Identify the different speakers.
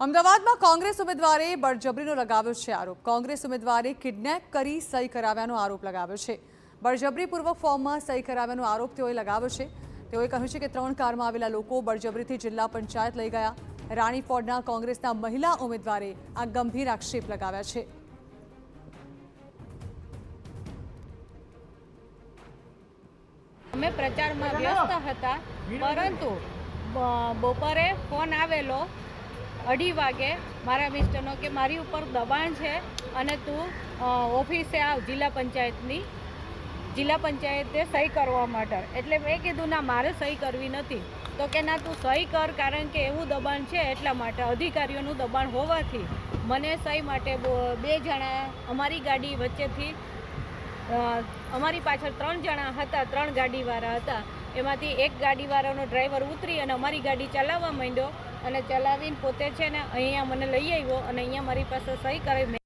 Speaker 1: અમદાવાદમાં કોંગ્રેસ ઉમેદવારે બળજબરીનો લગાવ્યો છે આરોપ। કોંગ્રેસ ઉમેદવારે કિડનેપ કરી સહી કરાવ્યાનો આરોપ લગાવ્યો છે। બળજબરીપૂર્વક ફોર્મમાં સહી કરાવ્યાનો આરોપ તેઓએ લગાવ્યો છે। તેઓએ કહ્યું છે કે 3 કારમાં આવેલા લોકો બળજબરીથી જિલ્લા પંચાયત લઈ ગયા। રાણી ફોર્ડના કોંગ્રેસના મહિલા ઉમેદવારે આ ગંભીર આક્ષેપ લગાવ્યા છે।
Speaker 2: અમે પ્રચારમાં વ્યસ્ત હતા, પરંતુ બપોરે ફોન આવેલો 2:30 વાગે મારા મિસ્ટરનો કે મારી ઉપર દબાણ છે અને તું ઓફિસે આવ જિલ્લા પંચાયતે સહી કરવા માટે। એટલે મેં કીધું ના, મારે સહી કરવી નથી। તો કે ના, તું સહી કર, કારણ કે એવું દબાણ છે એટલા માટે, અધિકારીઓનું દબાણ હોવાથી મને સહી માટે 2 જણા અમારી ગાડી વચ્ચેથી, અમારી પાછળ 3 જણા હતા, 3 ગાડીવાળા હતા। એમાંથી એક ગાડીવાળાનો ડ્રાઈવર ઉતરી અને અમારી ગાડી ચલાવવા માંડ્યો અને ચલાવીને પોતે છે ને અહીંયા મને લઈ આવ્યો અને અહીંયા મારી પાસે સહી કરાવી।